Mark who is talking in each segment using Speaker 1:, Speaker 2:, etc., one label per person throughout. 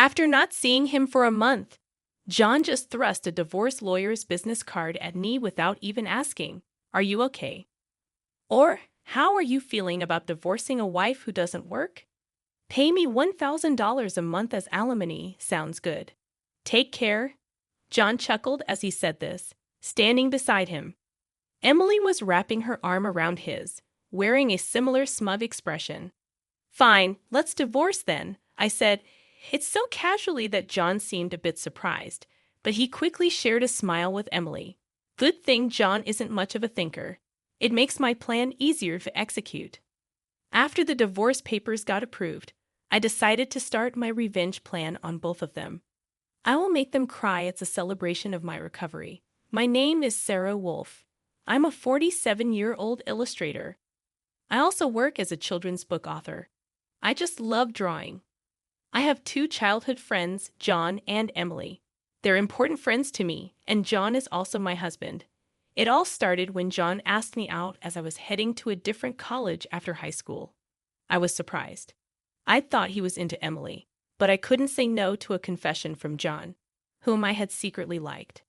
Speaker 1: After not seeing him for a month, John just thrust a divorce lawyer's business card at me without even asking, "Are you okay?" Or, "How are you feeling about divorcing a wife who doesn't work? Pay me $1,000 a month as alimony, sounds good. Take care." John chuckled as he said this, standing beside him. Emily was wrapping her arm around his, wearing a similar smug expression. "Fine, let's divorce then," I said. It's so casually that John seemed a bit surprised, but he quickly shared a smile with Emily. Good thing John isn't much of a thinker. It makes my plan easier to execute. After the divorce papers got approved, I decided to start my revenge plan on both of them. I will make them cry as a celebration of my recovery. My name is Sarah Wolf. I'm a 47-year-old illustrator. I also work as a children's book author. I just love drawing. I have 2 childhood friends, John and Emily. They're important friends to me, and John is also my husband. It all started when John asked me out as I was heading to a different college after high school. I was surprised. I thought he was into Emily, but I couldn't say no to a confession from John, whom I had secretly liked.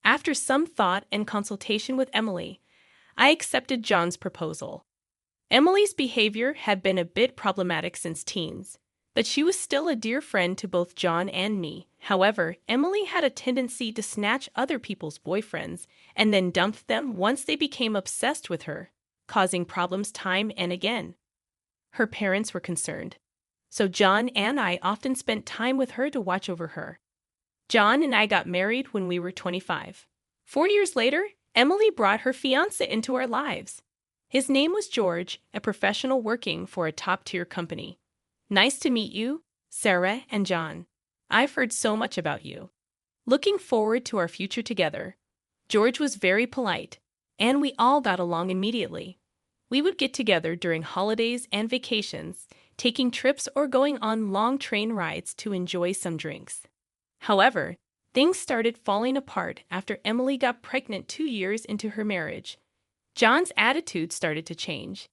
Speaker 1: After some thought and consultation with Emily, I accepted John's proposal. Emily's behavior had been a bit problematic since teens, but she was still a dear friend to both John and me. However, Emily had a tendency to snatch other people's boyfriends and then dump them once they became obsessed with her, causing problems time and again. Her parents were concerned, so John and I often spent time with her to watch over her. John and I got married when we were 25. 4 years later, Emily brought her fiancé into our lives. His name was George, a professional working for a top-tier company. Nice to meet you, Sarah and John. I've heard so much about you. Looking forward to our future together. George was very polite, and we all got along immediately. We would get together during holidays and vacations, taking trips or going on long train rides to enjoy some drinks. However, things started falling apart after Emily got pregnant 2 years into her marriage. John's attitude started to change.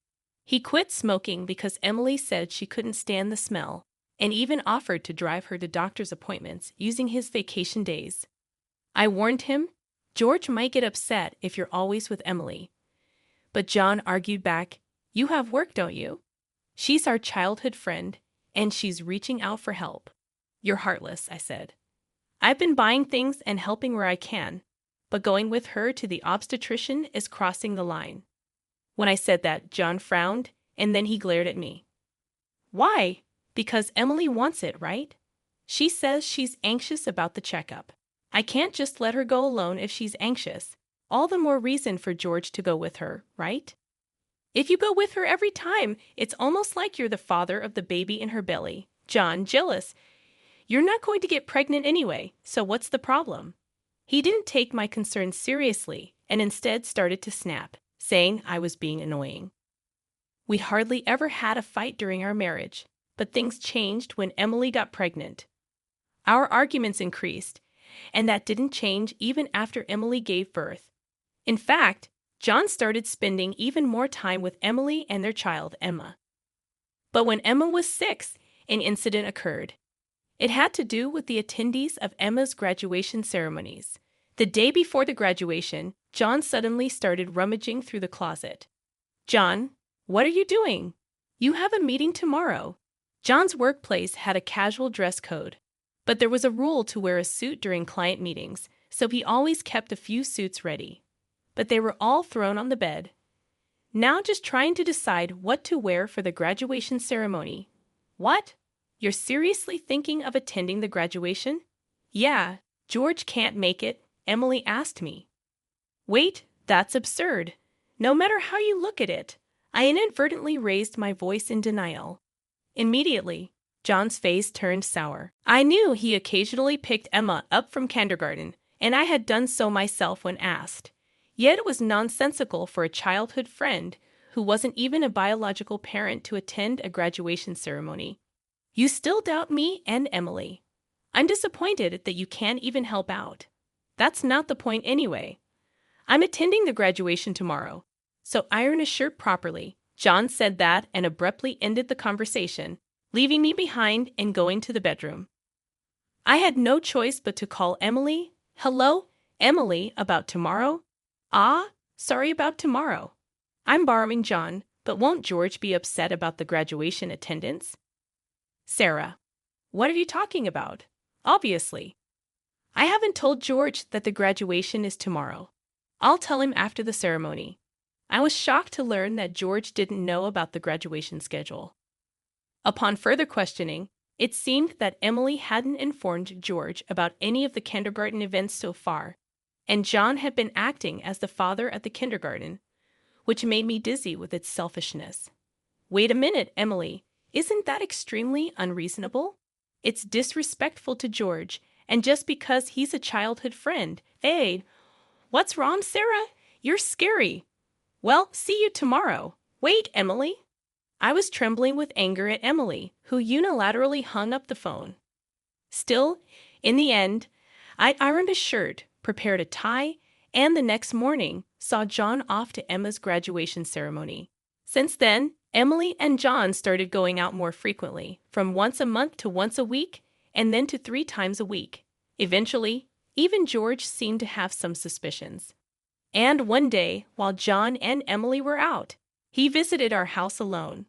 Speaker 1: He quit smoking because Emily said she couldn't stand the smell, and even offered to drive her to doctor's appointments using his vacation days. I warned him, "George might get upset if you're always with Emily." But John argued back, "You have work, don't you? She's our childhood friend, and she's reaching out for help." "You're heartless," I said. "I've been buying things and helping where I can, but going with her to the obstetrician is crossing the line." When I said that, John frowned, and then he glared at me. "Why?" "Because Emily wants it, right? She says she's anxious about the checkup. I can't just let her go alone if she's anxious. All the more reason for George to go with her, right? If you go with her every time, it's almost like you're the father of the baby in her belly." "John, jealous. You're not going to get pregnant anyway, so what's the problem?" He didn't take my concerns seriously and instead started to snap, saying I was being annoying. We hardly ever had a fight during our marriage, but things changed when Emily got pregnant. Our arguments increased, and that didn't change even after Emily gave birth. In fact, John started spending even more time with Emily and their child, Emma. But when Emma was 6, an incident occurred. It had to do with the attendees of Emma's graduation ceremonies. The day before the graduation, John suddenly started rummaging through the closet. "John, what are you doing? You have a meeting tomorrow." John's workplace had a casual dress code, but there was a rule to wear a suit during client meetings, so he always kept a few suits ready. But they were all thrown on the bed. "Now just trying to decide what to wear for the graduation ceremony." "What? You're seriously thinking of attending the graduation?" "Yeah, George can't make it," Emily asked me. "Wait, that's absurd. No matter how you look at it." I inadvertently raised my voice in denial. Immediately, John's face turned sour. I knew he occasionally picked Emma up from kindergarten, and I had done so myself when asked. Yet it was nonsensical for a childhood friend, who wasn't even a biological parent, to attend a graduation ceremony. "You still doubt me and Emily. I'm disappointed that you can't even help out. That's not the point anyway. I'm attending the graduation tomorrow, so iron a shirt properly." John said that and abruptly ended the conversation, leaving me behind and going to the bedroom. I had no choice but to call Emily. Hello, Emily, about tomorrow? Ah, sorry about tomorrow. I'm borrowing John, but won't George be upset about the graduation attendance? Sarah. What are you talking about? Obviously. I haven't told George that the graduation is tomorrow. I'll tell him after the ceremony. I was shocked to learn that George didn't know about the graduation schedule. Upon further questioning, it seemed that Emily hadn't informed George about any of the kindergarten events so far, and John had been acting as the father at the kindergarten, which made me dizzy with its selfishness. Wait a minute, Emily. Isn't that extremely unreasonable? It's disrespectful to George, and just because he's a childhood friend. Hey, what's wrong, Sarah? You're scary. Well, see you tomorrow. Wait, Emily. I was trembling with anger at Emily, who unilaterally hung up the phone. Still, in the end, I ironed a shirt, prepared a tie, and the next morning saw John off to Emma's graduation ceremony. Since then, Emily and John started going out more frequently, from once a month to once a week, and then to 3 times a week. Eventually, even George seemed to have some suspicions. And one day, while John and Emily were out, he visited our house alone.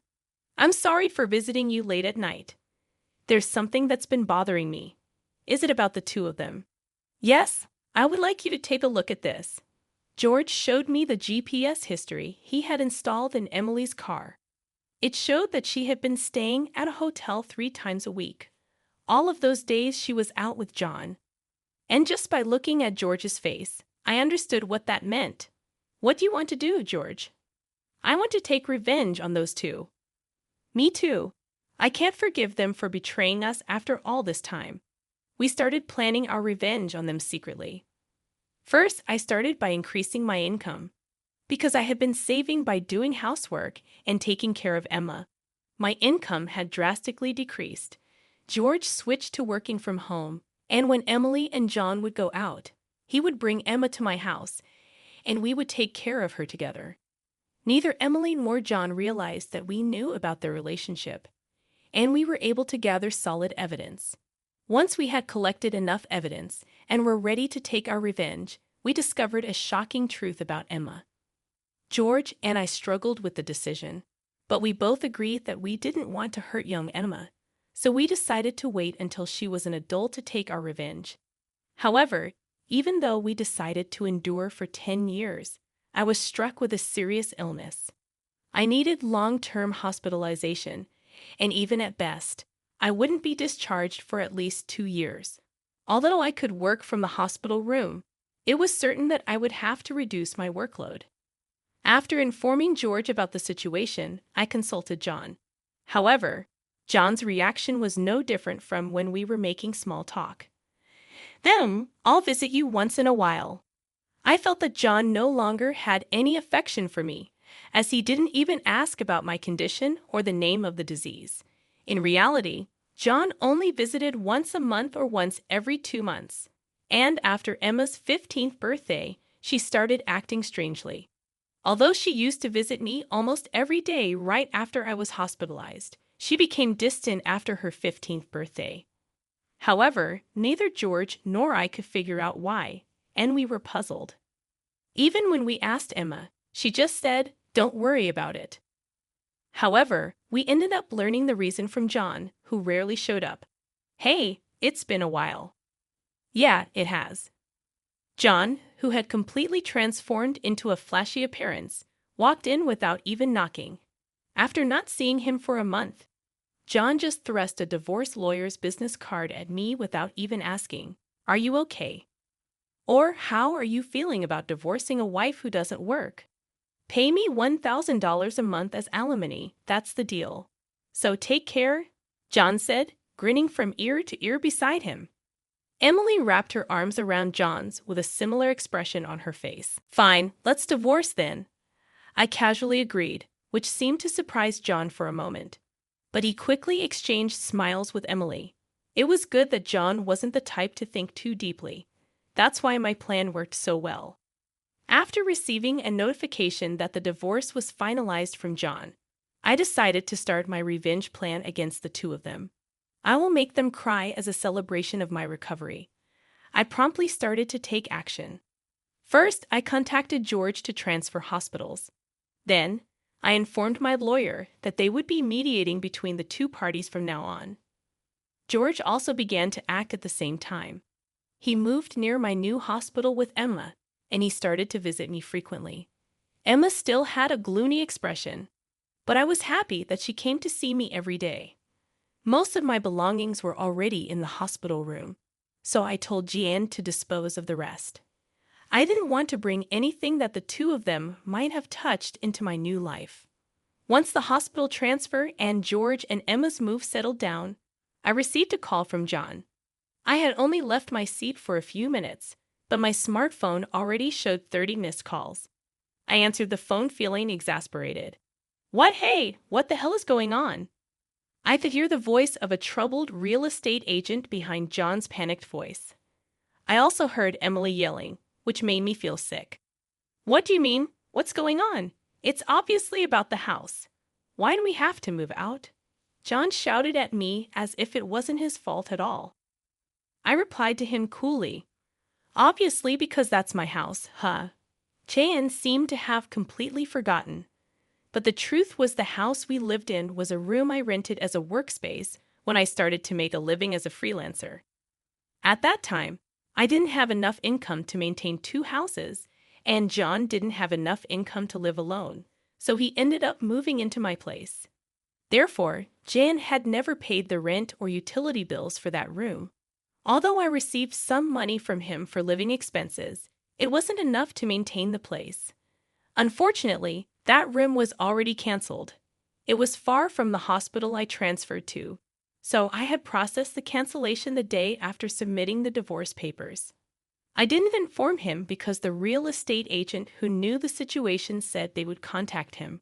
Speaker 1: I'm sorry for visiting you late at night. There's something that's been bothering me. Is it about the 2 of them? Yes, I would like you to take a look at this. George showed me the GPS history he had installed in Emily's car. It showed that she had been staying at a hotel 3 times a week. All of those days she was out with John. And just by looking at George's face, I understood what that meant. What do you want to do, George? I want to take revenge on those 2. Me too. I can't forgive them for betraying us after all this time. We started planning our revenge on them secretly. First, I started by increasing my income. Because I had been saving by doing housework and taking care of Emma, my income had drastically decreased. George switched to working from home, and when Emily and John would go out, he would bring Emma to my house, and we would take care of her together. Neither Emily nor John realized that we knew about their relationship, and we were able to gather solid evidence. Once we had collected enough evidence and were ready to take our revenge, we discovered a shocking truth about Emma. George and I struggled with the decision, but we both agreed that we didn't want to hurt young Emma, so we decided to wait until she was an adult to take our revenge. However, even though we decided to endure for 10 years, I was struck with a serious illness. I needed long-term hospitalization, and even at best, I wouldn't be discharged for at least 2 years. Although I could work from the hospital room, it was certain that I would have to reduce my workload. After informing George about the situation, I consulted John. However, John's reaction was no different from when we were making small talk. Then, I'll visit you once in a while. I felt that John no longer had any affection for me, as he didn't even ask about my condition or the name of the disease. In reality, John only visited once a month or once every 2 months. And after Emma's 15th birthday, she started acting strangely. Although she used to visit me almost every day right after I was hospitalized, she became distant after her 15th birthday. However, neither George nor I could figure out why, and we were puzzled. Even when we asked Emma, she just said, "Don't worry about it." However, we ended up learning the reason from John, who rarely showed up. Hey, it's been a while. Yeah, it has. John, who had completely transformed into a flashy appearance, walked in without even knocking. After not seeing him for a month, John just thrust a divorce lawyer's business card at me without even asking, "Are you okay?" Or, "How are you feeling about divorcing a wife who doesn't work?" "Pay me $1,000 a month as alimony, that's the deal. So take care," John said, grinning from ear to ear beside him. Emily wrapped her arms around John's with a similar expression on her face. "Fine, let's divorce then." I casually agreed, which seemed to surprise John for a moment. But he quickly exchanged smiles with Emily. It was good that John wasn't the type to think too deeply. That's why my plan worked so well. After receiving a notification that the divorce was finalized from John, I decided to start my revenge plan against the 2 of them. I will make them cry as a celebration of my recovery. I promptly started to take action. First, I contacted George to transfer hospitals. Then, I informed my lawyer that they would be mediating between the two parties from now on. George also began to act at the same time. He moved near my new hospital with Emma, and he started to visit me frequently. Emma still had a gloomy expression, but I was happy that she came to see me every day. Most of my belongings were already in the hospital room, so I told Jeanne to dispose of the rest. I didn't want to bring anything that the two of them might have touched into my new life. Once the hospital transfer and George and Emma's move settled down, I received a call from John. I had only left my seat for a few minutes, but my smartphone already showed 30 missed calls. I answered the phone feeling exasperated. Hey, what the hell is going on? I could hear the voice of a troubled real estate agent behind John's panicked voice. I also heard Emily yelling, which made me feel sick. What do you mean? What's going on? It's obviously about the house. Why do we have to move out? John shouted at me as if it wasn't his fault at all. I replied to him coolly. Obviously because that's my house, huh? Cheyenne seemed to have completely forgotten. But the truth was the house we lived in was a room I rented as a workspace when I started to make a living as a freelancer. At that time, I didn't have enough income to maintain 2 houses, and John didn't have enough income to live alone, so he ended up moving into my place. Therefore, Jan had never paid the rent or utility bills for that room. Although I received some money from him for living expenses, it wasn't enough to maintain the place. Unfortunately, that room was already canceled. It was far from the hospital I transferred to, so I had processed the cancellation the day after submitting the divorce papers. I didn't inform him because the real estate agent who knew the situation said they would contact him.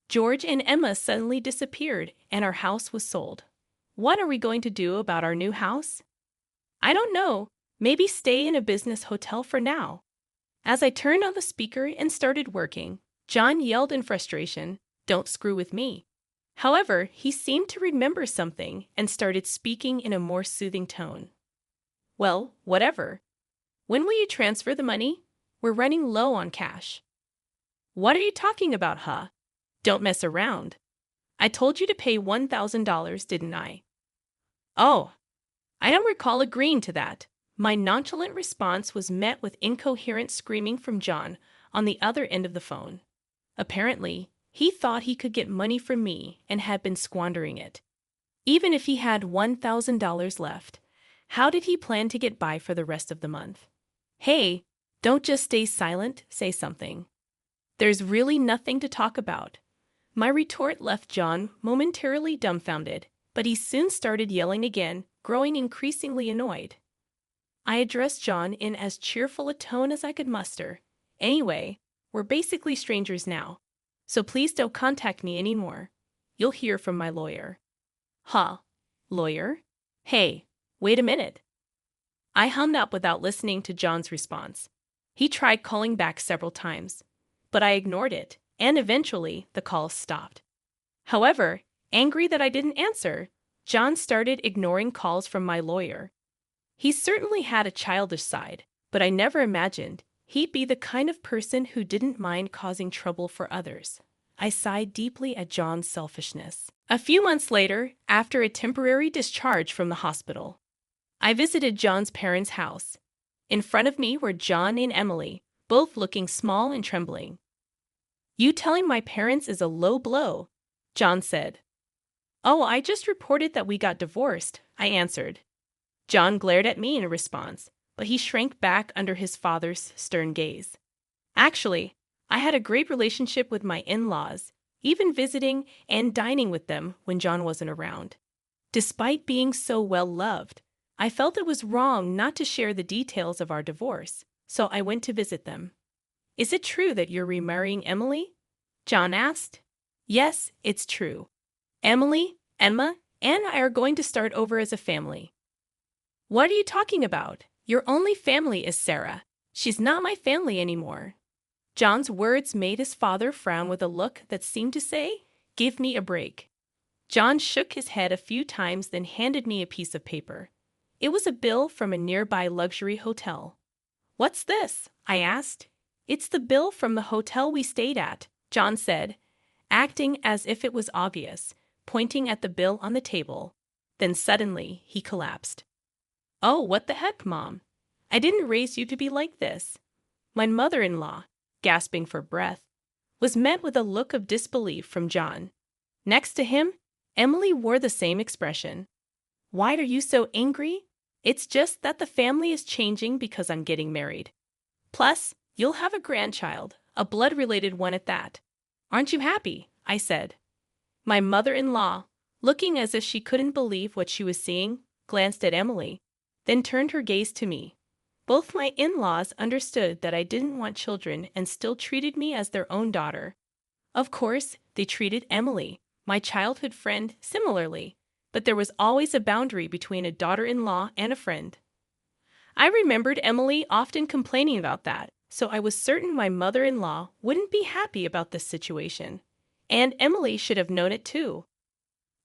Speaker 1: George and Emma suddenly disappeared, and our house was sold. What are we going to do about our new house? I don't know. Maybe stay in a business hotel for now. As I turned on the speaker and started working, John yelled in frustration, "Don't screw with me." However, he seemed to remember something and started speaking in a more soothing tone. Well, whatever. When will you transfer the money? We're running low on cash. What are you talking about, huh? Don't mess around. I told you to pay $1,000, didn't I? Oh, I don't recall agreeing to that. My nonchalant response was met with incoherent screaming from John on the other end of the phone. Apparently, he thought he could get money from me and had been squandering it. Even if he had $1,000 left, how did he plan to get by for the rest of the month? Hey, don't just stay silent, say something. There's really nothing to talk about. My retort left John momentarily dumbfounded, but he soon started yelling again, growing increasingly annoyed. I addressed John in as cheerful a tone as I could muster. Anyway, we're basically strangers now, so please don't contact me anymore. You'll hear from my lawyer. Huh? Lawyer? Hey, wait a minute. I hung up without listening to John's response. He tried calling back several times, but I ignored it, and eventually the call stopped. However, angry that I didn't answer, John started ignoring calls from my lawyer. He certainly had a childish side, but I never imagined he'd be the kind of person who didn't mind causing trouble for others. I sighed deeply at John's selfishness. A few months later, after a temporary discharge from the hospital, I visited John's parents' house. In front of me were John and Emily, both looking small and trembling. You telling my parents is a low blow, John said. Oh, I just reported that we got divorced, I answered. John glared at me in response, but he shrank back under his father's stern gaze. Actually, I had a great relationship with my in-laws, even visiting and dining with them when John wasn't around. Despite being so well-loved, I felt it was wrong not to share the details of our divorce, so I went to visit them. Is it true that you're remarrying Emily? John asked. Yes, it's true. Emily, Emma, and I are going to start over as a family. What are you talking about? Your only family is Sarah. She's not my family anymore. John's words made his father frown with a look that seemed to say, give me a break. John shook his head a few times, then handed me a piece of paper. It was a bill from a nearby luxury hotel. "What's this?" I asked. "It's the bill from the hotel we stayed at," John said, acting as if it was obvious, pointing at the bill on the table. Then suddenly he collapsed. "Oh, what the heck, Mom? I didn't raise you to be like this." My mother-in-law, gasping for breath, was met with a look of disbelief from John. Next to him, Emily wore the same expression. "Why are you so angry? It's just that the family is changing because I'm getting married. Plus, you'll have a grandchild, a blood-related one at that. Aren't you happy?" I said. My mother-in-law, looking as if she couldn't believe what she was seeing, glanced at Emily, then turned her gaze to me. Both my in-laws understood that I didn't want children and still treated me as their own daughter. Of course, they treated Emily, my childhood friend, similarly, but there was always a boundary between a daughter-in-law and a friend. I remembered Emily often complaining about that, so I was certain my mother-in-law wouldn't be happy about this situation. And Emily should have known it too.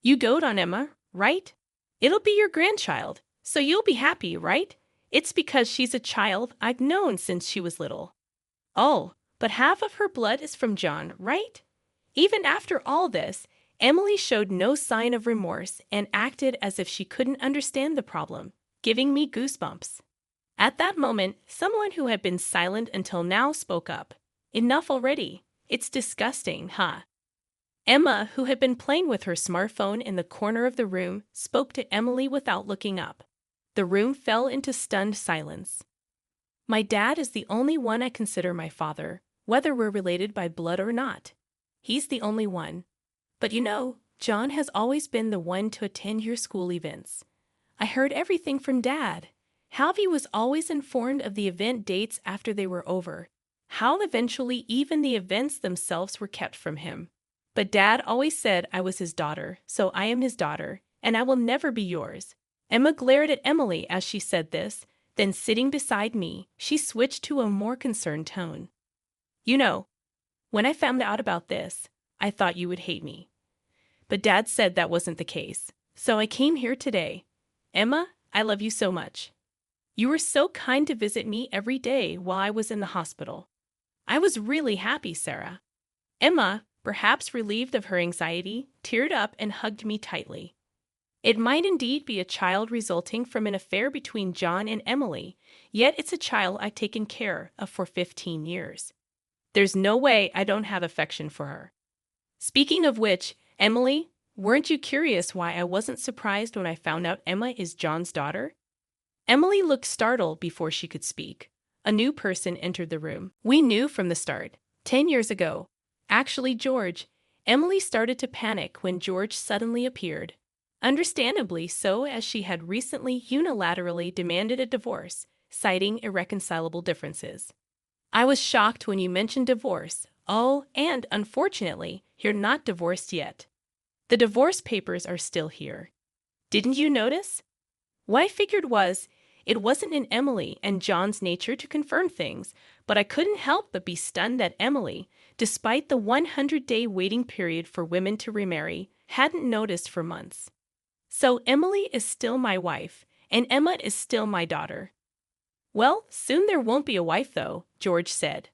Speaker 1: "You dote on Emma, right? It'll be your grandchild, so you'll be happy, right? It's because she's a child I've known since she was little." "Oh, but half of her blood is from John, right?" Even after all this, Emily showed no sign of remorse and acted as if she couldn't understand the problem, giving me goosebumps. At that moment, someone who had been silent until now spoke up. "Enough already. It's disgusting, huh?" Emma, who had been playing with her smartphone in the corner of the room, spoke to Emily without looking up. The room fell into stunned silence. "My dad is the only one I consider my father, whether we're related by blood or not. He's the only one. But you know, John has always been the one to attend your school events. I heard everything from Dad. How he was always informed of the event dates after they were over. How eventually even the events themselves were kept from him. But Dad always said I was his daughter, so I am his daughter, and I will never be yours." Emma glared at Emily as she said this, then sitting beside me, she switched to a more concerned tone. "You know, when I found out about this, I thought you would hate me. But Dad said that wasn't the case, so I came here today. Emma, I love you so much. You were so kind to visit me every day while I was in the hospital. I was really happy, Sarah." Emma, perhaps relieved of her anxiety, teared up and hugged me tightly. It might indeed be a child resulting from an affair between John and Emily, yet it's a child I've taken care of for 15 years. There's no way I don't have affection for her. Speaking of which, Emily, weren't you curious why I wasn't surprised when I found out Emma is John's daughter? Emily looked startled before she could speak. A new person entered the room. We knew from the start. 10 years ago. Actually, George. Emily started to panic when George suddenly appeared. Understandably so, as she had recently unilaterally demanded a divorce, citing irreconcilable differences. "I was shocked when you mentioned divorce. Oh, and unfortunately, you're not divorced yet. The divorce papers are still here. Didn't you notice?" What I figured was, it wasn't in Emily and John's nature to confirm things, but I couldn't help but be stunned that Emily, despite the 100-day waiting period for women to remarry, hadn't noticed for months. So Emily is still my wife, and Emma is still my daughter. "Well, soon there won't be a wife, though," George said.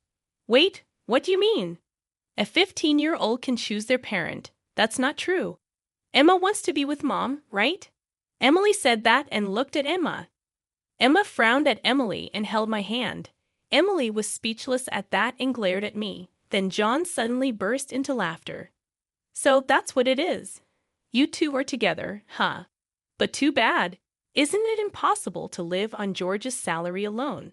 Speaker 1: "Wait, what do you mean? A 15-year-old can choose their parent. That's not true. Emma wants to be with Mom, right?" Emily said that and looked at Emma. Emma frowned at Emily and held my hand. Emily was speechless at that and glared at me. Then John suddenly burst into laughter. "So that's what it is. You two are together, huh? But too bad. Isn't it impossible to live on George's salary alone?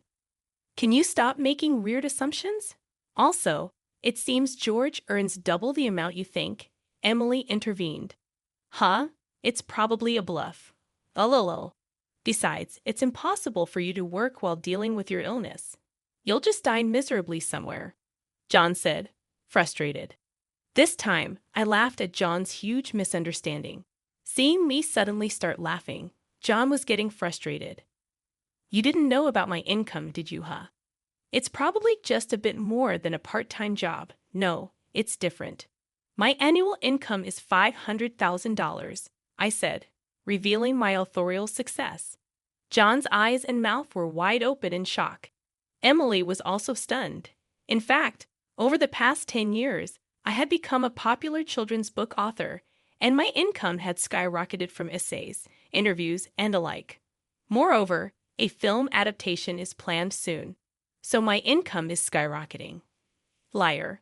Speaker 1: Can you stop making weird assumptions? Also, it seems George earns double the amount you think," Emily intervened. "Huh? It's probably a bluff. Lol. Besides, it's impossible for you to work while dealing with your illness. You'll just die miserably somewhere," John said, frustrated. This time, I laughed at John's huge misunderstanding. Seeing me suddenly start laughing, John was getting frustrated. "You didn't know about my income, did you, huh? It's probably just a bit more than a part-time job. No, it's different. My annual income is $500,000, I said, revealing my authorial success. John's eyes and mouth were wide open in shock. Emily was also stunned. In fact, over the past 10 years, I had become a popular children's book author, and my income had skyrocketed from essays, interviews, and the like. Moreover, a film adaptation is planned soon, so my income is skyrocketing. Liar.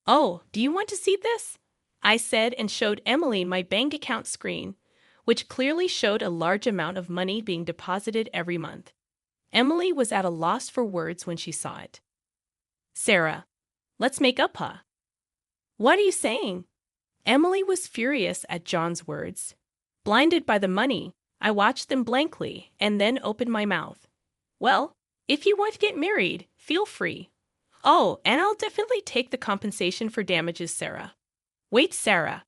Speaker 1: Oh, do you want to see this? I said and showed Emily my bank account screen, which clearly showed a large amount of money being deposited every month. Emily was at a loss for words when she saw it. Sarah, let's make up, huh? What are you saying? Emily was furious at John's words. Blinded by the money, I watched them blankly and then opened my mouth. Well, if you want to get married, feel free. Oh, and I'll definitely take the compensation for damages, Sarah. Wait, Sarah.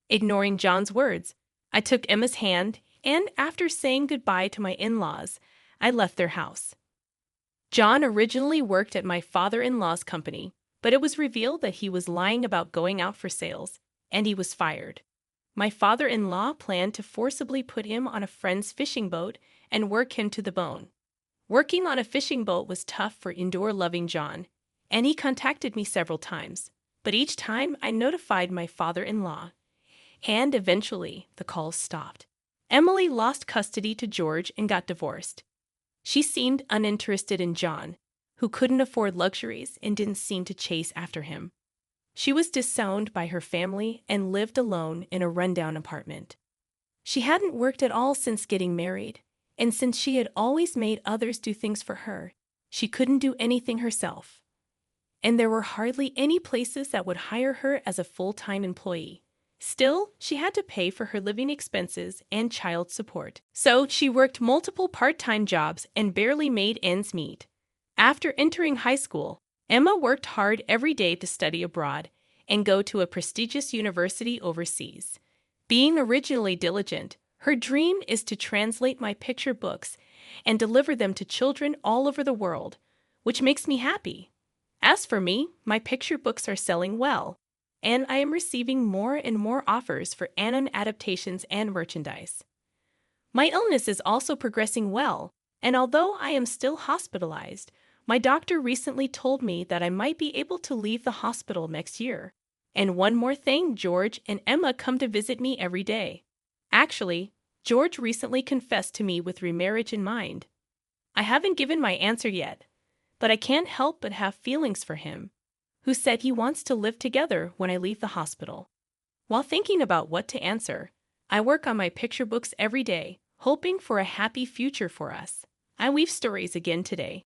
Speaker 1: Ignoring John's words, I took Emma's hand, and after saying goodbye to my in-laws, I left their house. John originally worked at my father-in-law's company, but it was revealed that he was lying about going out for sales, and he was fired. My father-in-law planned to forcibly put him on a friend's fishing boat and work him to the bone. Working on a fishing boat was tough for indoor-loving John, and he contacted me several times, but each time I notified my father-in-law, and eventually the calls stopped. Emily lost custody to George and got divorced. She seemed uninterested in John, who couldn't afford luxuries and didn't seem to chase after him. She was disowned by her family and lived alone in a rundown apartment. She hadn't worked at all since getting married, and since she had always made others do things for her, she couldn't do anything herself. And there were hardly any places that would hire her as a full-time employee. Still, she had to pay for her living expenses and child support. So she worked multiple part-time jobs and barely made ends meet. After entering high school, Emma worked hard every day to study abroad and go to a prestigious university overseas. Being originally diligent, her dream is to translate my picture books and deliver them to children all over the world, which makes me happy. As for me, my picture books are selling well, and I am receiving more and more offers for anime adaptations and merchandise. My illness is also progressing well, and although I am still hospitalized, my doctor recently told me that I might be able to leave the hospital next year. And one more thing, George and Emma come to visit me every day. Actually, George recently confessed to me with remarriage in mind. I haven't given my answer yet, but I can't help but have feelings for him, who said he wants to live together when I leave the hospital. While thinking about what to answer, I work on my picture books every day, hoping for a happy future for us. I weave stories again today.